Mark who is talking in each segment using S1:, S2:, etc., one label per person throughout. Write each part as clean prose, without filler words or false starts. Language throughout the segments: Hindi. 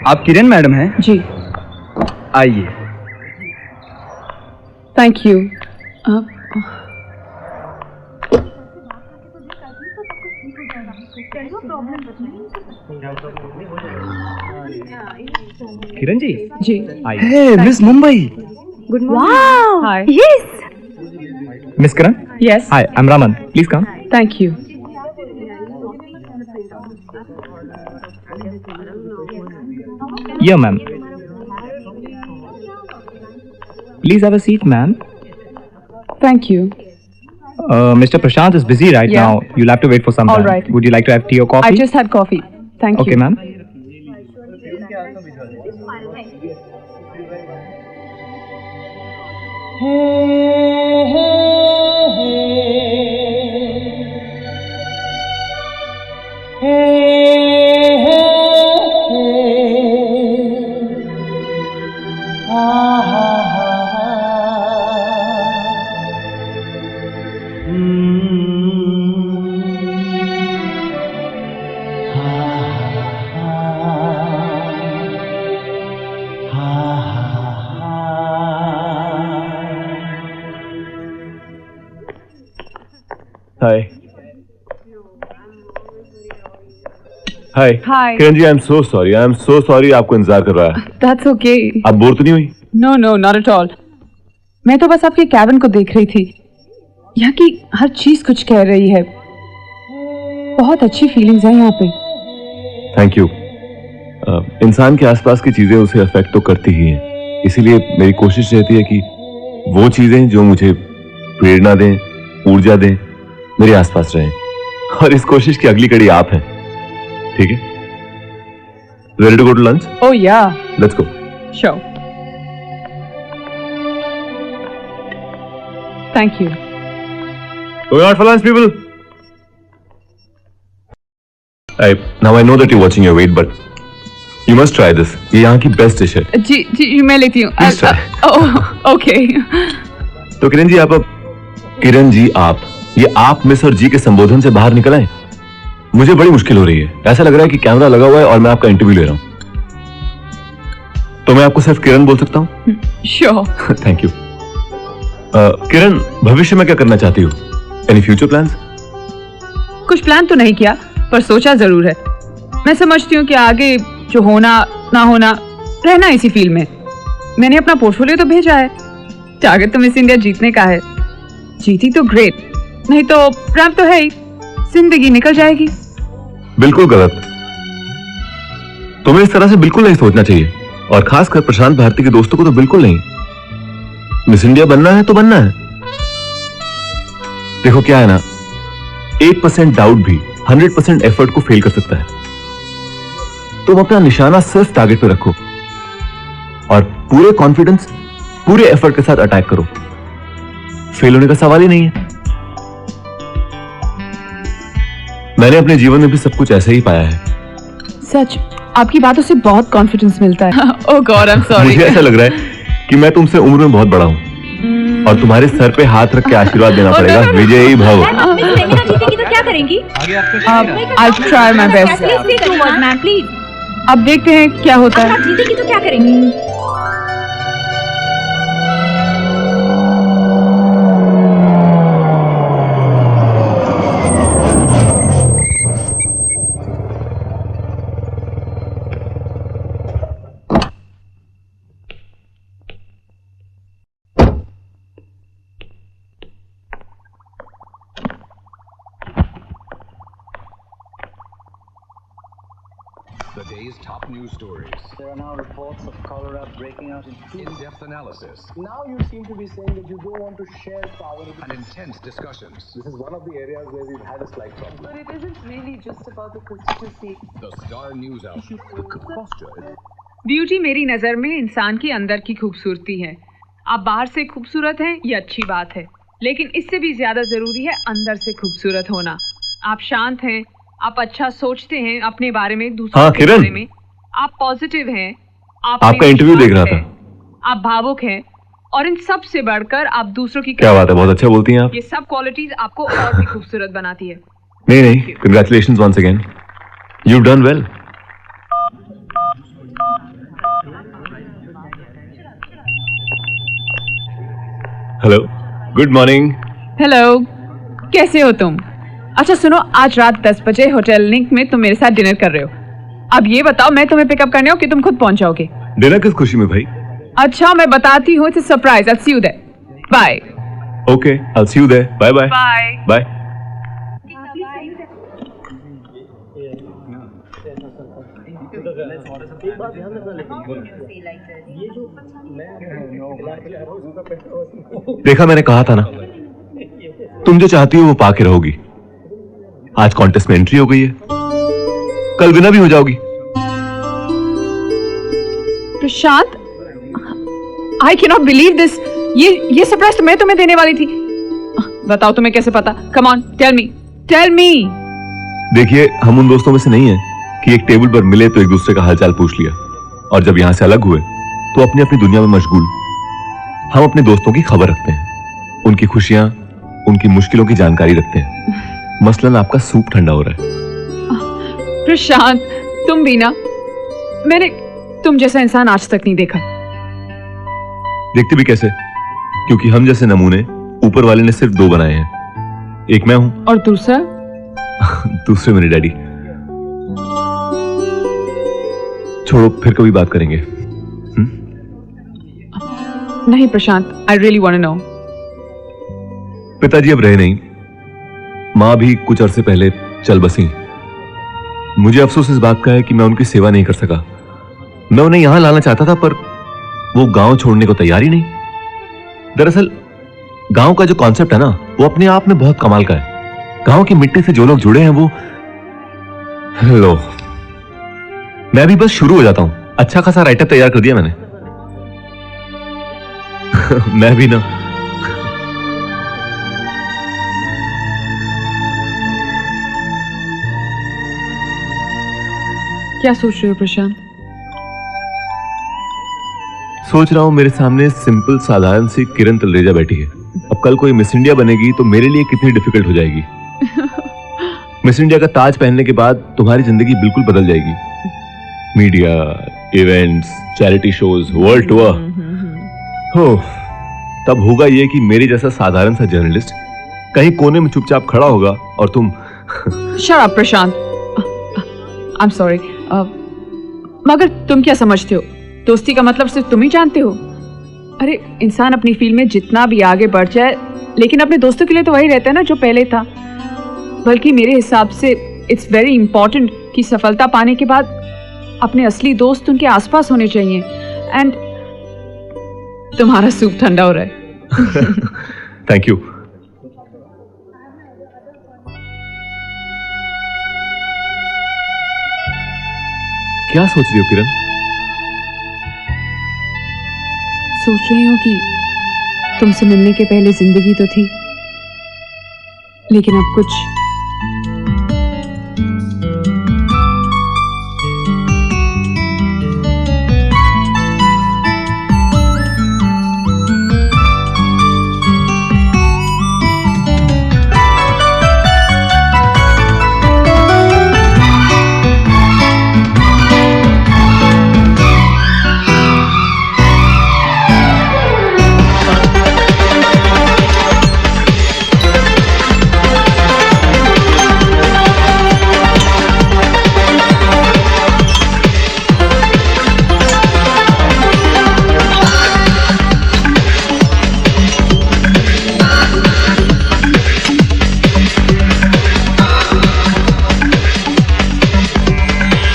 S1: आप किरण मैडम हैं?
S2: जी।
S1: आइए।
S2: Thank you.
S1: किरण जी।
S2: जी।
S1: आइए। Miss Mumbai.
S2: Good morning. Hi.
S3: Yes.
S1: Miss Kiran.
S2: Yes.
S1: Hi, I am Raman, please come.
S2: Thank you.
S1: Yeah, ma'am. Please have a seat, ma'am.
S2: Thank you.
S1: Mr. Prashant is busy right
S2: Yeah.
S1: now. You'll have to wait for some
S2: All
S1: time.
S2: right.
S1: Would you like to have tea or coffee?
S2: I just had coffee. Thank
S1: Okay,
S2: you.
S1: ma'am.
S4: Hi hi
S2: Hi.
S4: Kiran ji, I am so sorry आपको इंतजार कर रहा है।
S2: That's okay.
S4: आप बोर तो नहीं हुई?
S2: No, no, not at all. मैं तो बस आपके कैबिन को देख रही थी। यहाँ की हर चीज कुछ कह रही है। बहुत अच्छी फीलिंग्स हैं यहाँ पे।
S4: Thank you. इंसान के आसपास की चीजें उसे अफेक्ट तो करती ही हैं, इसीलिए मेरी कोशिश रहती है कि वो चीजें जो मुझे प्रेरणा दें, ऊर्जा दें, मेरे आसपास रहें। और इस कोशिश की अगली कड़ी आप हैं। ठीक है? Ready to go to lunch?
S2: Oh yeah.
S4: Let's go.
S2: Sure. Thank you.
S4: Going out for lunch, people. Now I know that you're watching your weight, but you must try this. ये यहाँ की बेस्ट डिश है।
S2: जी जी मैं लेती हूँ।
S4: Please try.
S2: Oh, okay.
S4: तो किरण जी आप किरण जी आप ये आप मिस और जी के संबोधन से बाहर निकल आए। मुझे बड़ी मुश्किल हो रही है। ऐसा लग रहा है कि कैमरा लगा हुआ है और मैं आपका इंटरव्यू ले रहा हूँ। तो मैं आपको सिर्फ किरण बोल सकता हूँ?
S2: Sure.
S4: Thank you. किरण, भविष्य में क्या करना चाहती हो? Any future plans?
S2: कुछ प्लान तो नहीं किया, पर सोचा जरूर है। मैं समझती हूँ कि आगे जो होना ना होना, रहना इसी फील्ड में। मैंने अपना पोर्टफोलियो तो भेजा है। टारगेट तो मिस इंडिया जीतने का है। जीती तो ग्रेट, नहीं तो रैंप तो है ही, जिंदगी निकल जाएगी।
S4: बिल्कुल गलत। तुम्हें इस तरह से बिल्कुल नहीं सोचना चाहिए, और खासकर प्रशांत भारती के दोस्तों को तो बिल्कुल नहीं। मिस इंडिया बनना है तो बनना है। देखो क्या है ना, 1% डाउट भी 100% एफर्ट को फेल कर सकता है। तुम अपना निशाना सिर्फ टारगेट पे रखो और पूरे कॉन्फिडेंस, पूरे एफर्ट के साथ अटैक करो। फेल होने का सवाल ही नहीं है। मैंने अपने जीवन में भी सब कुछ ऐसे ही पाया है।
S2: सच, आपकी बातों से बहुत कॉन्फिडेंस मिलता है। ओह गॉड, आई एम सॉरी।
S4: मुझे ऐसा लग रहा है कि मैं तुमसे उम्र में बहुत बड़ा हूँ और तुम्हारे सर पे हाथ रख के आशीर्वाद देना पड़ेगा। विजयी भव।
S3: जीतेगी तो क्या करेंगी?
S2: I'll try my best.
S3: Please say 2 words, ma'am, please.
S2: अब देखते हैं क्या होता
S3: अगर
S2: है।
S3: आप जीतेगी तो क्या करेंगी?
S5: The day's top news stories.
S6: There are now reports of cholera breaking out in two.
S5: In-depth analysis
S6: Now you seem to be saying that you don't want to share power.
S5: and intense discussions.
S6: This is one of the areas where we've had a slight problem.
S2: But it isn't really just about the constituency.
S5: The Star News Outlet. Posture.
S2: Beauty मेरी नज़र में इंसान की अंदर की खूबसूरती है। आप बाहर से खूबसूरत हैं, ये अच्छी बात है, लेकिन इससे भी ज्यादा जरूरी है अंदर से खूबसूरत होना। आप शांत हैं, आप अच्छा सोचते हैं अपने बारे में, दूसरों के बारे में, आप पॉजिटिव हैं, आप
S4: आपका इंटरव्यू देख रहा था,
S2: आप भावुक हैं, और इन सब से बढ़कर आप दूसरों की
S4: क्या बात है, बहुत अच्छा बोलती हैं आप।
S2: ये सब क्वालिटीज आपको और भी खूबसूरत बनाती है।
S4: नहीं, congratulations once again, you done well. Hello, good morning.
S2: Hello, कैसे हो तुम? अच्छा सुनो, आज रात 10 बजे होटल लिंक में तुम मेरे साथ डिनर कर रहे हो। अब ये बताओ, मैं तुम्हें पिकअप करने हूँ कि तुम खुद पहुंच जाओगे?
S4: डिनर किस खुशी में भाई?
S2: अच्छा मैं बताती हूँ, it's a surprise. I see you there. Bye.
S4: Okay, I see you there. Bye bye.
S2: Bye.
S4: Bye. देखा, मैंने कहा था ना, तुम जो चाहती हो वो पाके रहोगी। आज कॉन्टेस्ट में एंट्री हो गई है, कल विनर भी हो जाओगी।
S2: Prashant, I can not believe this. ये सरप्राइज तो मैं तुम्हें देने वाली थी। बताओ तुम्हें कैसे पता? Come on, tell me, tell me.
S4: देखिए, हम उन दोस्तों में से नहीं हैं कि एक टेबल पर मिले तो एक दूसरे का हालचाल पूछ लिया और जब यहां से अलग हुए तो अपनी अपनी दुनिया में मशगूल। हम अपने दोस्तों की खबर रखते हैं, उनकी खुशियां, उनकी मुश्किलों की जानकारी रखते हैं। मसलन आपका सूप ठंडा हो रहा है।
S2: प्रशांत, तुम भी ना, मैंने तुम जैसा इंसान आज तक नहीं देखा।
S4: देखते भी कैसे? क्योंकि हम जैसे नमूने ऊपर वाले ने सिर्फ 2 बनाए हैं। एक मैं हूं
S2: और दूसरा?
S4: दूसरे मेरे डैडी। छोड़ो, फिर कभी बात करेंगे।
S2: नहीं Prashant, I really want to know.
S4: पिताजी अब रहे नहीं, मां भी कुछ अरसे पहले चल बसी। मुझे अफसोस इस बात का है कि मैं उनकी सेवा नहीं कर सका। मैं उन्हें यहां लाना चाहता था पर वो गांव छोड़ने को तैयार ही नहीं। दरअसल गांव का जो कॉन्सेप्ट है ना, वो अपने आप में बहुत कमाल का है। गांव की मिट्टी से जो लोग जुड़े हैं वो, लो, मैं भी बस शुरू हो जाता हूं। अच्छा खासा राइटअप तैयार कर दिया मैंने। मैं भी ना,
S2: क्या सोच रहे हो प्रशांत?
S4: सोच रहा हूं मेरे सामने सिंपल साधारण सी किरण तलरेजा बैठी है। अब कल कोई मिस इंडिया बनेगी तो मेरे लिए कितनी डिफिकल्ट हो जाएगी। मिस इंडिया का ताज पहनने के बाद तुम्हारी जिंदगी बिल्कुल बदल जाएगी। Media, events, charity shows, world tour. हो, तब होगा ये कि मेरे जैसा साधारण सा जर्नलिस्ट कहीं कोने में चुपचाप खड़ा होगा और तुम
S2: shut up Prashant, I am sorry. मगर तुम क्या समझते हो, दोस्ती का मतलब सिर्फ तुम ही जानते हो? अरे इंसान अपनी फील्ड में जितना भी आगे बढ़ जाए, लेकिन अपने दोस्तों के लिए तो वही रहता है ना जो पहले था। बल्कि मेरे हिसाब से इट्स वेरी इंपॉर्टेंट कि सफलता पाने के बाद अपने असली दोस्त उनके आसपास होने चाहिए। एंड तुम्हारा सूप ठंडा हो रहा है।
S4: Thank you. क्या सोच रही हो किरण?
S2: सोच रही हूँ कि तुमसे मिलने के पहले जिंदगी तो थी, लेकिन अब कुछ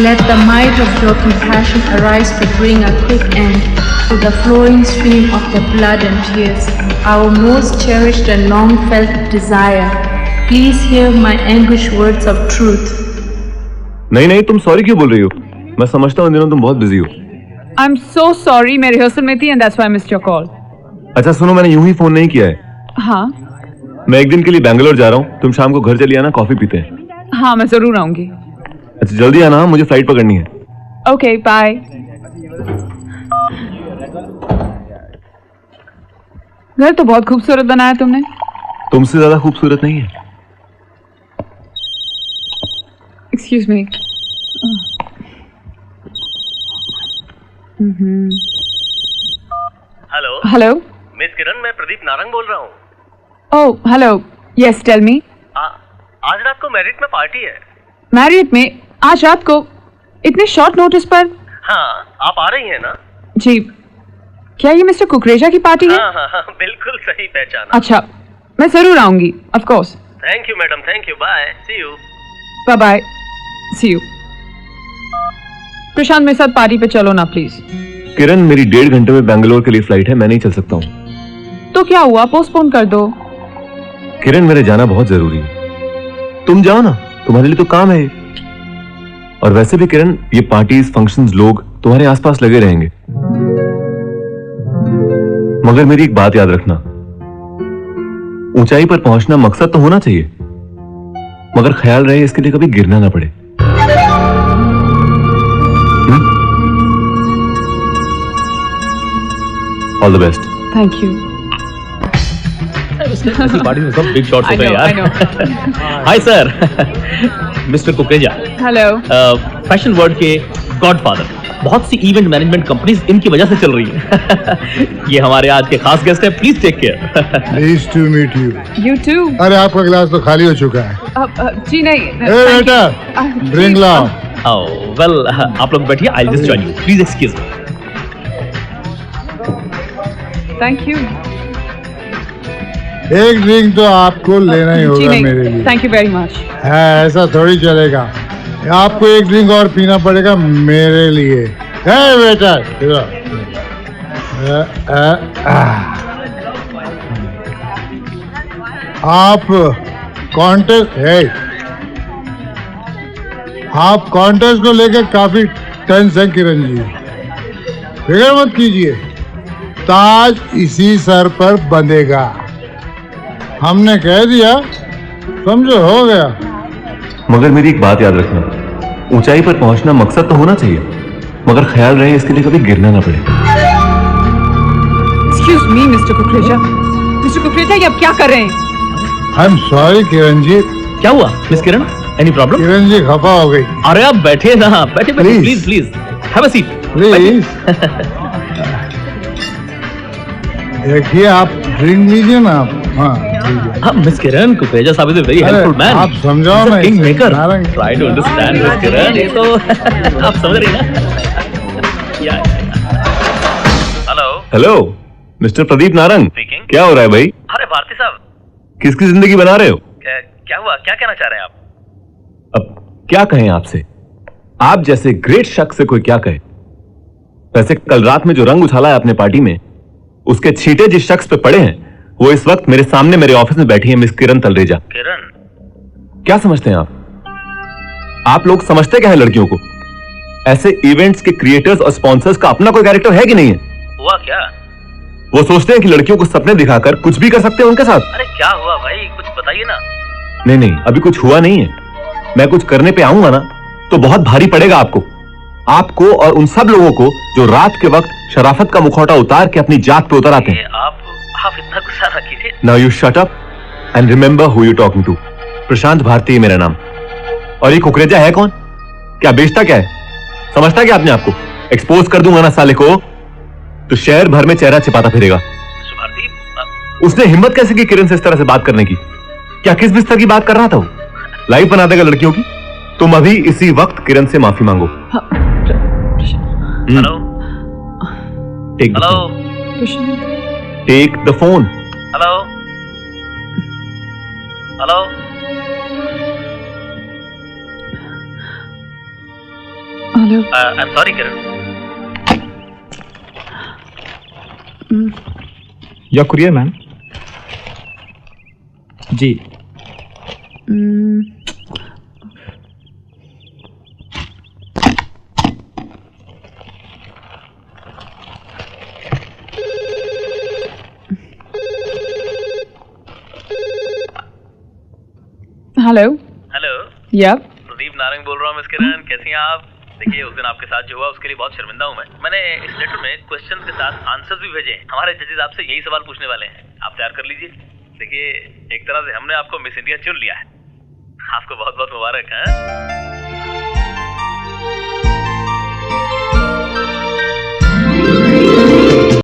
S7: Let the might of your compassion arise to bring a quick end to the flowing stream of the blood and tears, our most cherished and long-felt desire. Please hear my anguished words of truth.
S4: नहीं नहीं, तुम सॉरी क्यों बोल रही हो? मैं समझता हूँ इन दिनों तुम बहुत बिजी हो।
S2: आई एम सो सॉरी, मैं रिहर्सल में थी and that's why I missed your call.
S4: अच्छा सुनो, मैंने यूं ही फोन नहीं किया है।
S2: हाँ
S4: मैं एक दिन के लिए बैंगलोर जा रहा हूँ, तुम शाम को घर चली आना, कॉफी पीते हैं।
S2: हाँ मैं जरूर आऊंगी।
S4: अच्छा जल्दी आना, मुझे फ्लाइट पकड़नी है।
S2: Okay bye. घर तो बहुत खूबसूरत बनाया तुमने।
S4: तुमसे ज्यादा खूबसूरत नहीं है।
S2: Excuse me.
S8: Hello,
S2: hello,
S8: miss Kiran, मैं प्रदीप नारंग बोल रहा हूँ।
S2: Oh hello, yes tell me.
S8: आज रात को मैरिट में पार्टी है।
S2: मैरिट में आज रात को? इतने शॉर्ट नोटिस पर?
S8: हाँ, आप आ रही हैं ना?
S2: जी। क्या ये मिस्टर कुकरेजा की पार्टी है?
S8: हाँ, बिल्कुल सही पहचाना।
S2: अच्छा, मैं जरूर आऊंगी, of course.
S8: Thank you madam, thank you, bye, see you.
S2: Bye bye, see you. Prashant मेरे साथ पार्टी पे चलो ना प्लीज।
S4: किरण, मेरी 1.5 घंटे में बेंगलोर के लिए फ्लाइट है, मैं नहीं चल सकता हूँ।
S2: तो क्या हुआ, पोस्टपोन कर दो।
S4: किरण, मेरे जाना बहुत जरूरी है। तुम जाओ ना, तुम्हारे लिए तो काम है। और वैसे भी किरण, ये पार्टीज, फंक्शंस, लोग तुम्हारे आसपास लगे रहेंगे। मगर मेरी एक बात याद रखना, ऊंचाई पर पहुंचना मकसद तो होना चाहिए, मगर ख्याल रहे इसके लिए कभी गिरना ना पड़े। All the best.
S2: Thank you.
S9: Party में सब बिग शॉट्स होते हैं यार। Hi sir, mister Kukreja.
S2: Hello.
S9: Fashion world के गॉडफादर। बहुत सी इवेंट मैनेजमेंट कंपनीज इनकी वजह से चल रही है। ये हमारे आज के खास गेस्ट हैं, please take care.
S10: Please to meet you.
S2: You too.
S10: अरे आपका गिलास तो खाली हो चुका है।
S2: जी नहीं।
S10: ए बेटा, ड्रिंक लाओ।
S9: वेल, आप लोग बैठिए, I just join you, please excuse me.
S2: Thank you.
S10: एक ड्रिंक तो आपको लेना ही होगा मेरे लिए।
S2: Thank you very much.
S10: है, ऐसा थोड़ी चलेगा, आपको एक ड्रिंक और पीना पड़ेगा मेरे लिए। है बेटा, आप कॉन्टेस्ट है, आप कॉन्टेस्ट को लेकर काफी टेंस हैं किरण जी, फिक्र मत कीजिए, ताज इसी सर पर बंधेगा। हमने कह दिया, समझो, हो गया।
S4: मगर मेरी एक बात याद रखना, ऊंचाई पर पहुंचना मकसद तो होना चाहिए, मगर ख्याल रहे इसके लिए कभी गिरना ना पड़े।
S2: Excuse me mister Kukreja. Mister Kukreja, ये आप क्या कर रहे हैं?
S10: आई एम सॉरी किरण जी।
S9: क्या हुआ मिस किरण, एनी प्रॉब्लम?
S10: किरण जी खफा हो गई।
S9: अरे आप बैठे ना, बैठे please please have a seat
S10: please. देखिए, आप ड्रिंक लीजिए ना।
S9: हाँ, मिस किरण, कुकरेजा साहब is a very helpful man.
S10: आप समझाओ ना,
S9: king maker, try to understand miss Kiran, ये तो आप समझ रही ना।
S8: Hello.
S4: Hello, mister Pradeep Narang.
S8: Speaking.
S4: क्या हो रहा है भाई?
S8: अरे भारती साहब,
S4: किसकी जिंदगी बना रहे हो?
S8: क्या हुआ, क्या कहना चाह रहे हैं आप?
S4: अब क्या कहें आपसे, आप जैसे ग्रेट शख्स से कोई क्या कहे। वैसे कल रात में जो रंग उछाला है अपने पार्टी में, उसके छींटे जिस शख्स पे पड़े हैं, वो इस वक्त मेरे सामने मेरे ऑफिस में बैठी है, मिस किरण तलरेजा।
S8: किरण?
S4: क्या समझते हैं आप लोग समझते क्या है लड़कियों को? ऐसे इवेंट्स के क्रिएटर्स और स्पॉन्सर्स का अपना कोई कैरेक्टर है कि नहीं है?
S8: हुआ क्या?
S4: वो सोचते हैं कि लड़कियों को सपने दिखाकर कुछ भी कर सकते हैं उनके साथ।
S8: अरे क्या हुआ भाई, कुछ बताइए ना।
S4: नहीं नहीं, अभी कुछ हुआ नहीं है। मैं कुछ करने पे आऊंगा ना तो बहुत भारी पड़ेगा आपको और उन सब लोगों को जो रात के वक्त शराफत का मुखौटा उतार के अपनी जात पे उतर आते हैं।
S8: आप इतना गुस्सा ना कीजिए।
S4: Now you shut up and remember who you talking to. Prashant Bharti है मेरा नाम। और ये कुकरेजा है कौन? क्या बेचता क्या है? समझता क्या अपने आपको? एक्सपोज कर दूंगा ना साले को तो शहर भर में चेहरा छिपाता फिरेगा। उसने हिम्मत कैसे की किरण से इस तरह से बात करने की? क्या किस बिस्तर की बात कर रहा था वो? लाइफ बना देगा लड़कियों की। तुम अभी इसी वक्त किरण से माफी मांगो।
S8: Hello.
S4: Take the phone.
S8: Hello. Hello.
S2: Hello.
S8: I am sorry Kiran.
S1: Your courier ma'am. जी।
S2: हेलो।
S8: हेलो।
S2: या
S8: प्रदीप नारंग बोल रहा हूँ। मिस किरण, कैसी हैं आप? देखिए, उस दिन आपके साथ जो हुआ उसके लिए बहुत शर्मिंदा हूँ मैं। मैंने इस लेटर में क्वेश्चन के साथ आंसर्स भी भेजे हैं। हमारे जजेस आपसे यही सवाल पूछने वाले हैं, आप तैयार कर लीजिए। देखिए, एक तरह से हमने आपको मिस इंडिया चुन लिया है। आपको बहुत बहुत मुबारक है।